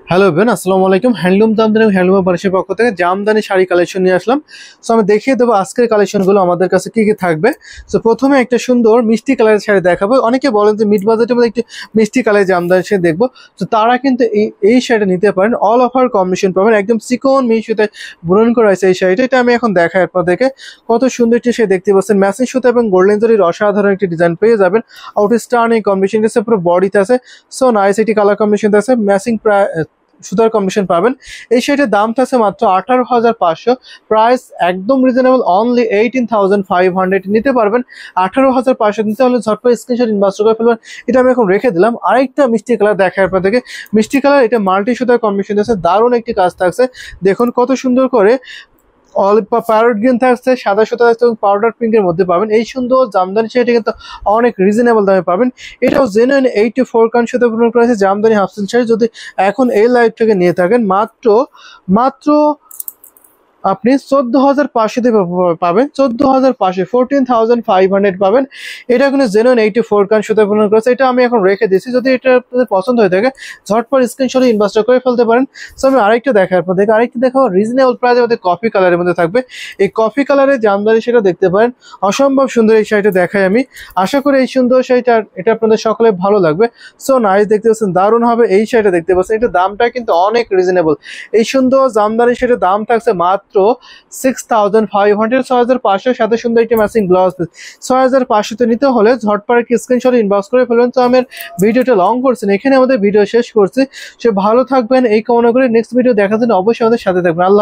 Hello everyone, আসসালামু আলাইকুম। Handloom Jamdani handloom বারিশের পক্ষ থেকে জামদানি শাড়ি কালেকশন নিয়ে আসলাম। সো আমি দেখিয়ে দেবো আজকের কালেকশনগুলো আমাদের কাছে কি কি থাকবে। সো প্রথমে একটা সুন্দর মিষ্টি কালারের শাড়ি দেখাবো। অনেকে বলেন যে মিড বাজেটের মধ্যে একটু মিষ্টি কালারের জামদানি শাড়ি দেখবো, তো তারা কিন্তু এই শাড়িটা নিতে পারেন। অল ওভার কম্বিনেশন পাবেন, একদম চিকন মিহি সুতায় বুনন করা হয়েছে এই শাড়িটা। এটা আমি এখন দেখাই আপনাদেরকে। কত সুন্দর একটি শাড়ি দেখতে পাচ্ছেন, ম্যাচিং সুতা এবং গোল্ডেন জরির অসাধারণ একটি ডিজাইন পেয়ে যাবেন। আউট স্টার্নিং কম্বিনেশন আছে, পুরো বডিতে আছে। সো নাইস একটি কালার কম্বিনেশন আছে, ম্যাচিং প্রায় সুতার কম্বিনেশন পাবেন। এই শাড়িটার দাম থাকছে মাত্র 18,500। প্রাইস একদম রিজনেবল, অনলি 18,500 নিতে পারবেন। 18,500 নিতে হলে ঝটপট স্ক্রিনশট ইনবক্স করে ফেলবেন। এটা আমি এখন রেখে দিলাম। আরেকটা মিষ্টি কালার দেখায় আপনাদেরকে। মিষ্টি কালার, এটা মাল্টি সুতার কম্বিনেশন আছে, দারুণ একটি কাজ থাকছে। দেখুন কত সুন্দর করে অলিভ বা প্যারট গ্রিন থাকছে, সাদা সুতা থাকছে এবং পাউডার পিঙ্কের মধ্যে পাবেন। এই সুন্দর জামদানি শাড়িটা কিন্তু অনেক রিজনেবল দামে পাবেন। এটাও জেনুইন 84 কান সুতা পূরণ করেছে জামদানি হাফ সিল্ক শাড়ি। যদি এখন এই লাইভ থেকে নিয়ে থাকেন মাত্র মাত্র আপনি 14,500 দিয়ে পাবেন। 14,500, 14,500 পাবেন। এটা কিন্তু জেনুইন 84 কান সুতা পূরণ করেছে। এটা আমি এখন রেখে দিয়েছি, যদি এটা আপনাদের পছন্দ হয়ে থাকে ঝটপট স্ক্রিনশটে ইনবক্স করে ফেলতে পারেন। সো আমি আরেকটা দেখাই আপনাদেরকে। আরেকটা দেখাবো রিজনেবল প্রাইসের মধ্যে, কফি কালারের মধ্যে থাকবে। এই কফি কালারের জামদানি সেটা দেখতে পারেন, অসম্ভব সুন্দর এই শাড়িটা দেখাই আমি। আশা করি এই সুন্দর শাড়িটা এটা আপনাদের সকলে ভালো লাগবে। সো নাইস, দেখতে পাচ্ছেন দারুণ হবে এই শাড়িটা দেখতে পাচ্ছেন। এটা দামটা কিন্তু অনেক রিজনেবল। এই সুন্দর জামদানি সেটার দাম থাকছে মাত্র 6,500, 6,500 সাথে সুন্দর একটি ম্যাচিং ব্লাউজ পিস। 6,500 তে নিতে হলে ঝটপট একটি স্ক্রিনশট ইনবক্স করে ফেলবেন। তো আমি ভিডিওটা লং করছি না, এখানে আমাদের ভিডিও শেষ করছি। সে ভালো থাকবেন এই কামনা করে নেক্সট ভিডিও দেখার জন্য অবশ্যই আমাদের সাথে থাকবেন। আল্লাহ।